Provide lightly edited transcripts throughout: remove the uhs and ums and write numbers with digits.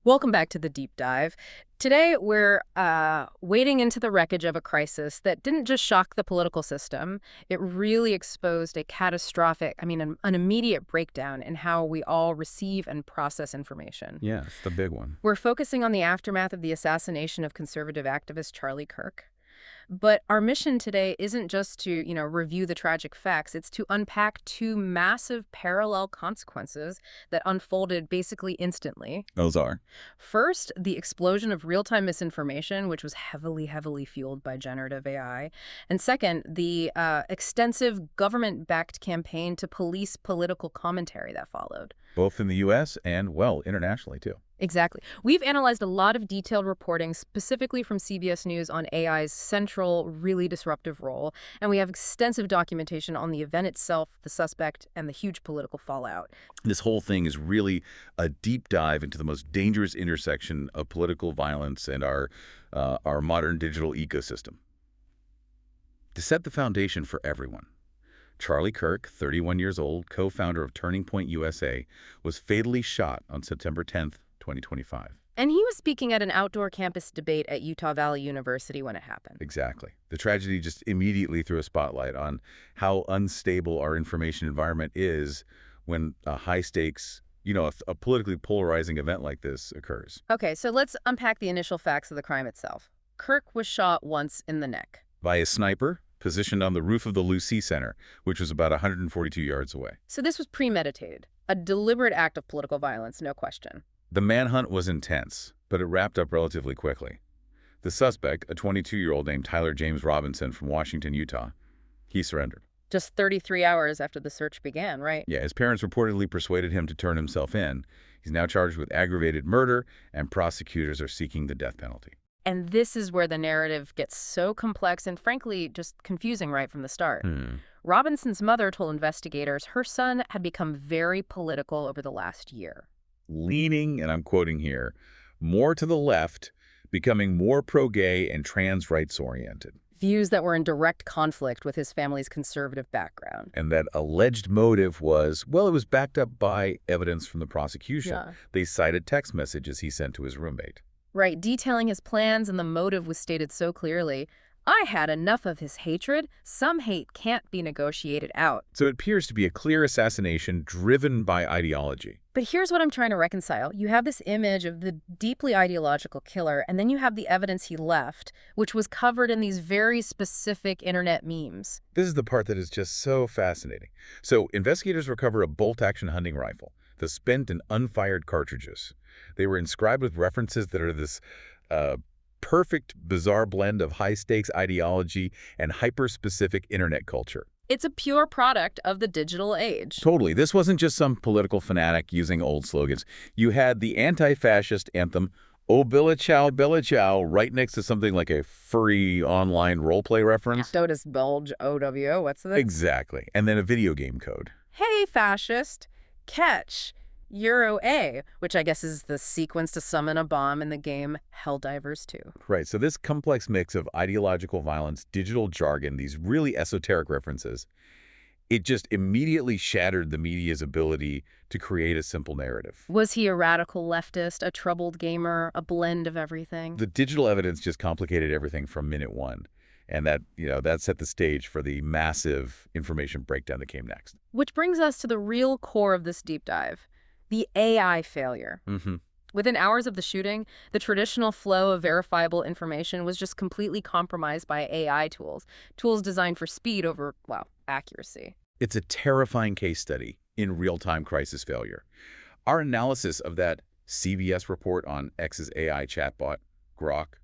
Welcome back to the deep dive. Today, we're wading into the wreckage of a crisis that didn't just shock the political system. It really exposed a catastrophic, an immediate breakdown in how we all receive and process information. Yeah, it's the big one. We're focusing on the aftermath of the assassination of conservative activist Charlie Kirk. But our mission today isn't just to, review the tragic facts. It's to unpack two massive parallel consequences that unfolded basically instantly. Those are. First, the explosion of real-time misinformation, which was heavily fueled by generative AI. And second, the extensive government-backed campaign to police political commentary that followed. Both in the U.S. and, well, internationally, too. Exactly. We've analyzed a lot of detailed reporting, specifically from CBS News, on AI's central, really disruptive role, and we have extensive documentation on the event itself, the suspect, and the huge political fallout. This whole thing is really a deep dive into the most dangerous intersection of political violence and our modern digital ecosystem. To set the foundation for everyone, Charlie Kirk, 31 years old, co-founder of Turning Point USA, was fatally shot on September 10th, 2025. And he was speaking at an outdoor campus debate at Utah Valley University when it happened. Exactly. The tragedy just immediately threw a spotlight on how unstable our information environment is when a high-stakes, a politically polarizing event like this occurs. Okay, so let's unpack the initial facts of the crime itself. Kirk was shot once in the neck. By a sniper positioned on the roof of the Lucie Center, which was about 142 yards away. So this was premeditated, a deliberate act of political violence, no question. The manhunt was intense, but it wrapped up relatively quickly. The suspect, a 22-year-old named Tyler James Robinson from Washington, Utah, he surrendered. Just 33 hours after the search began, right? Yeah, his parents reportedly persuaded him to turn himself in. He's now charged with aggravated murder, and prosecutors are seeking the death penalty. And this is where the narrative gets so complex and, frankly, just confusing right from the start. Robinson's mother told investigators her son had become very political over the last year. Leaning, and I'm quoting here, more to the left, becoming more pro-gay and trans rights-oriented. Views that were in direct conflict with his family's conservative background. And that alleged motive was, well, it was backed up by evidence from the prosecution. Yeah. They cited text messages he sent to his roommate. Right, detailing his plans, and the motive was stated so clearly. I had enough of his hatred. Some hate can't be negotiated out. So it appears to be a clear assassination driven by ideology. But here's what I'm trying to reconcile. You have this image of the deeply ideological killer, and then you have the evidence he left, which was covered in these very specific internet memes. This is the part that is just so fascinating. So investigators recover a bolt-action hunting rifle, the spent and unfired cartridges. They were inscribed with references that are this perfect, bizarre blend of high-stakes ideology and hyper-specific internet culture. It's a pure product of the digital age. Totally. This wasn't just some political fanatic using old slogans. You had the anti-fascist anthem, "Oh, Billa Chow," right next to something like a furry online roleplay reference. Dotus Bulge OWO, what's this? Exactly. And then a video game code. Hey, fascist, catch Euro A, which I guess is the sequence to summon a bomb in the game Helldivers 2. Right, so this complex mix of ideological violence, digital jargon, these really esoteric references, it just immediately shattered the media's ability to create a simple narrative. Was he a radical leftist, a troubled gamer, a blend of everything? The digital evidence just complicated everything from minute one. And that set the stage for the massive information breakdown that came next. Which brings us to the real core of this deep dive. The AI failure. Within hours of the shooting, the traditional flow of verifiable information was just completely compromised by AI tools designed for speed over, accuracy. It's a terrifying case study in real-time crisis failure. Our analysis of that CBS report on X's AI chatbot, Grok,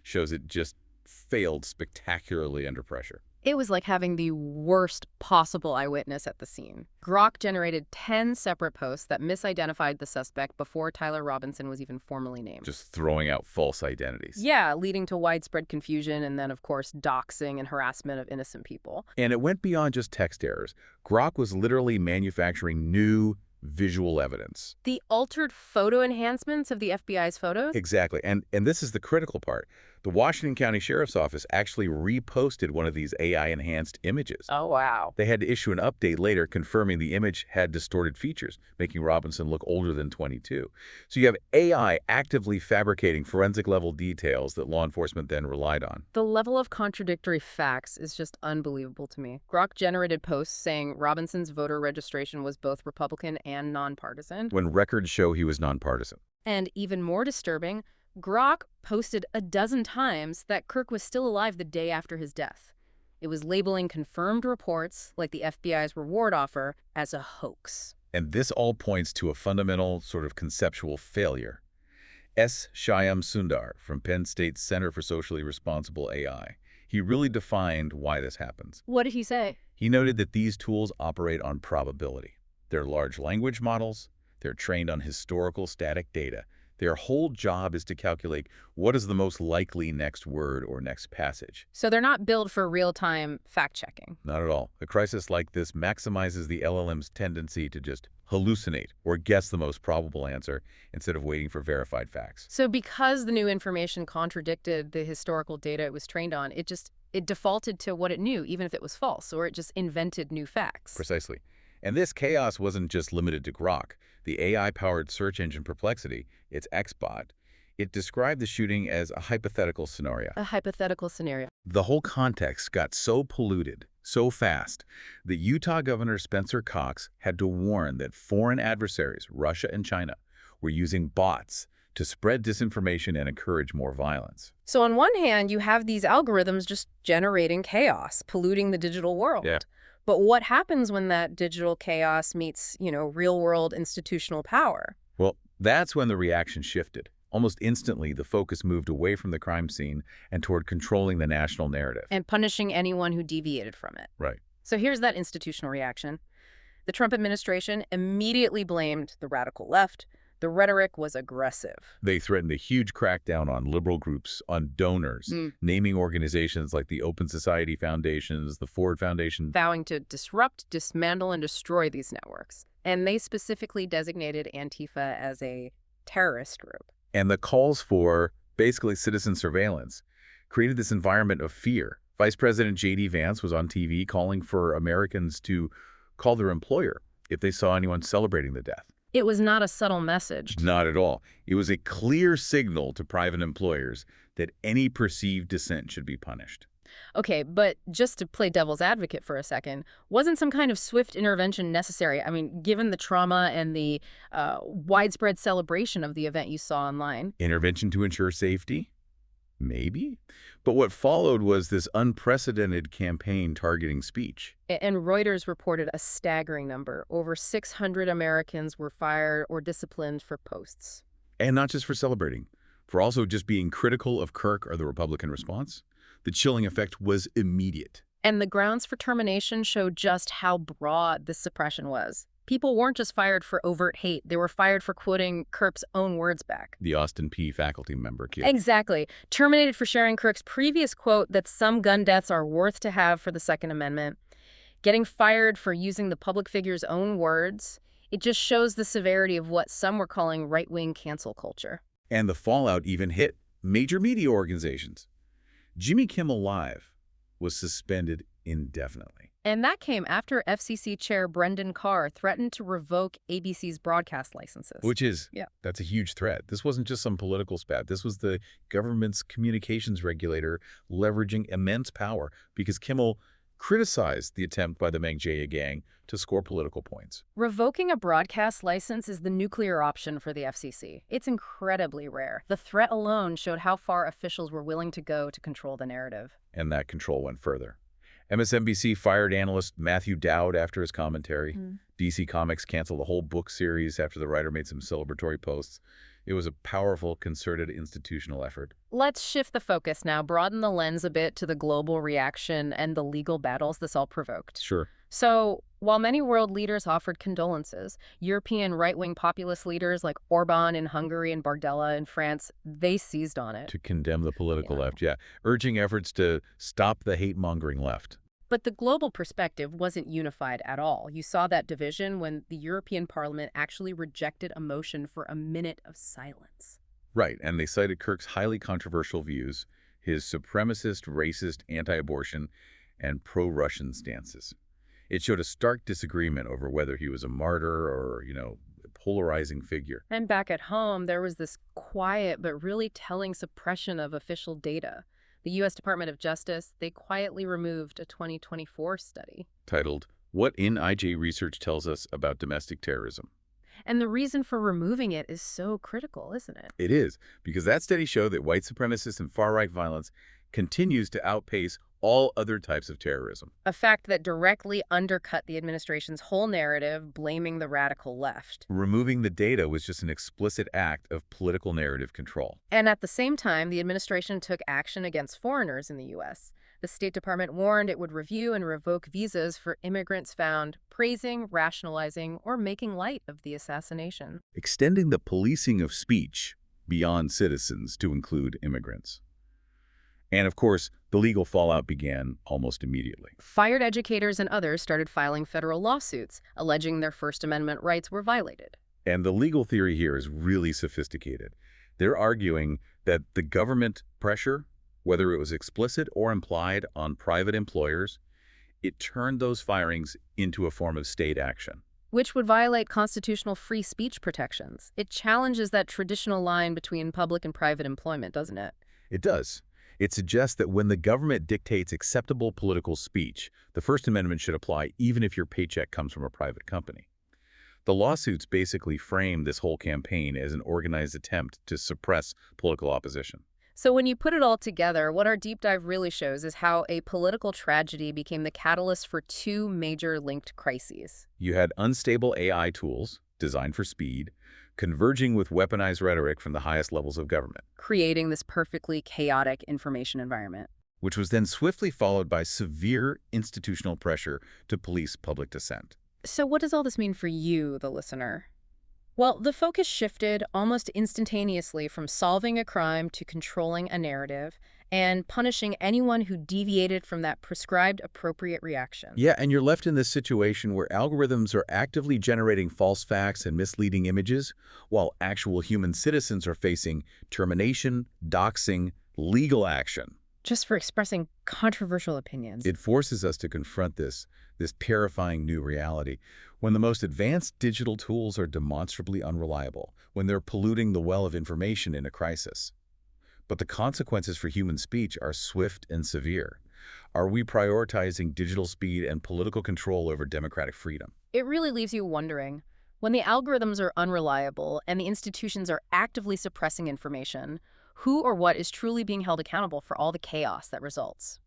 shows it just failed spectacularly under pressure. It was like having the worst possible eyewitness at the scene. Grok generated 10 separate posts that misidentified the suspect before Tyler Robinson was even formally named. Just throwing out false identities. Yeah, leading to widespread confusion and then, of course, doxing and harassment of innocent people. And it went beyond just text errors. Grok was literally manufacturing new visual evidence. The altered photo enhancements of the FBI's photos? Exactly. And this is the critical part. The Washington County Sheriff's Office actually reposted one of these AI-enhanced images. Oh, wow. They had to issue an update later confirming the image had distorted features, making Robinson look older than 22. So you have AI actively fabricating forensic-level details that law enforcement then relied on. The level of contradictory facts is just unbelievable to me. Grok generated posts saying Robinson's voter registration was both Republican and nonpartisan. When records show he was nonpartisan. And even more disturbing, Grok posted a dozen times that Kirk was still alive the day after his death. It was labeling confirmed reports, like the FBI's reward offer, as a hoax. And this all points to a fundamental sort of conceptual failure. S. Shyam Sundar from Penn State's Center for Socially Responsible AI. He really defined why this happens. What did he say? He noted that these tools operate on probability. They're large language models. They're trained on historical static data. Their whole job is to calculate what is the most likely next word or next passage. So they're not built for real-time fact-checking. Not at all. A crisis like this maximizes the LLM's tendency to just hallucinate or guess the most probable answer instead of waiting for verified facts. So because the new information contradicted the historical data it was trained on, it defaulted to what it knew, even if it was false, or it just invented new facts. Precisely. And this chaos wasn't just limited to Grok. The AI-powered search engine Perplexity, its XBot, it described the shooting as a hypothetical scenario. A hypothetical scenario. The whole context got so polluted so fast that Utah Governor Spencer Cox had to warn that foreign adversaries, Russia and China, were using bots to spread disinformation and encourage more violence. So on one hand, you have these algorithms just generating chaos, polluting the digital world. Yeah. But what happens when that digital chaos meets, real-world institutional power? Well, that's when the reaction shifted. Almost instantly, the focus moved away from the crime scene and toward controlling the national narrative. And punishing anyone who deviated from it. Right. So here's that institutional reaction. The Trump administration immediately blamed the radical left. The rhetoric was aggressive. They threatened a huge crackdown on liberal groups, on donors, naming organizations like the Open Society Foundations, the Ford Foundation. Vowing to disrupt, dismantle, and destroy these networks. And they specifically designated Antifa as a terrorist group. And the calls for basically citizen surveillance created this environment of fear. Vice President J.D. Vance was on TV calling for Americans to call their employer if they saw anyone celebrating the death. It was not a subtle message. Not at all. It was a clear signal to private employers that any perceived dissent should be punished. Okay, but just to play devil's advocate for a second, wasn't some kind of swift intervention necessary? I mean, given the trauma and the widespread celebration of the event you saw online. Intervention to ensure safety? Maybe. But what followed was this unprecedented campaign targeting speech. And Reuters reported a staggering number. Over 600 Americans were fired or disciplined for posts. And not just for celebrating, for also just being critical of Kirk or the Republican response. The chilling effect was immediate. And the grounds for termination showed just how broad this suppression was. People weren't just fired for overt hate. They were fired for quoting Kirk's own words back. The Austin Peay faculty member killed. Exactly. Terminated for sharing Kirk's previous quote that some gun deaths are worth to have for the Second Amendment. Getting fired for using the public figure's own words. It just shows the severity of what some were calling right-wing cancel culture. And the fallout even hit major media organizations. Jimmy Kimmel Live was suspended indefinitely. And that came after FCC Chair Brendan Carr threatened to revoke ABC's broadcast licenses. That's a huge threat. This wasn't just some political spat. This was the government's communications regulator leveraging immense power because Kimmel criticized the attempt by the Mangjaya gang to score political points. Revoking a broadcast license is the nuclear option for the FCC. It's incredibly rare. The threat alone showed how far officials were willing to go to control the narrative. And that control went further. MSNBC fired analyst Matthew Dowd after his commentary. DC Comics canceled the whole book series after the writer made some celebratory posts. It was a powerful, concerted institutional effort. Let's shift the focus now, broaden the lens a bit to the global reaction and the legal battles this all provoked. Sure. So, while many world leaders offered condolences, European right-wing populist leaders like Orban in Hungary and Bardella in France, they seized on it. To condemn the political left, urging efforts to stop the hate-mongering left. But the global perspective wasn't unified at all. You saw that division when the European Parliament actually rejected a motion for a minute of silence. Right, and they cited Kirk's highly controversial views, his supremacist, racist, anti-abortion, and pro-Russian stances. It showed a stark disagreement over whether he was a martyr or, a polarizing figure. And back at home, there was this quiet but really telling suppression of official data. The U.S. Department of Justice, they quietly removed a 2024 study. Titled, What NIJ Research Tells Us About Domestic Terrorism. And the reason for removing it is so critical, isn't it? It is, because that study showed that white supremacist and far-right violence continues to outpace all other types of terrorism. A fact that directly undercut the administration's whole narrative, blaming the radical left. Removing the data was just an explicit act of political narrative control. And at the same time, the administration took action against foreigners in the U.S. The State Department warned it would review and revoke visas for immigrants found praising, rationalizing, or making light of the assassination. Extending the policing of speech beyond citizens to include immigrants. And of course, the legal fallout began almost immediately. Fired educators and others started filing federal lawsuits, alleging their First Amendment rights were violated. And the legal theory here is really sophisticated. They're arguing that the government pressure, whether it was explicit or implied on private employers, it turned those firings into a form of state action. Which would violate constitutional free speech protections. It challenges that traditional line between public and private employment, doesn't it? It does. It suggests that when the government dictates acceptable political speech, the First Amendment should apply even if your paycheck comes from a private company. The lawsuits basically frame this whole campaign as an organized attempt to suppress political opposition. So when you put it all together, what our deep dive really shows is how a political tragedy became the catalyst for two major linked crises. You had unstable AI tools, designed for speed, converging with weaponized rhetoric from the highest levels of government, creating this perfectly chaotic information environment. Which was then swiftly followed by severe institutional pressure to police public dissent. So what does all this mean for you, the listener? Well, the focus shifted almost instantaneously from solving a crime to controlling a narrative and punishing anyone who deviated from that prescribed appropriate reaction. Yeah, and you're left in this situation where algorithms are actively generating false facts and misleading images, while actual human citizens are facing termination, doxing, legal action. Just for expressing controversial opinions. It forces us to confront this terrifying new reality. When the most advanced digital tools are demonstrably unreliable, when they're polluting the well of information in a crisis. But the consequences for human speech are swift and severe. Are we prioritizing digital speed and political control over democratic freedom? It really leaves you wondering, when the algorithms are unreliable and the institutions are actively suppressing information, who or what is truly being held accountable for all the chaos that results?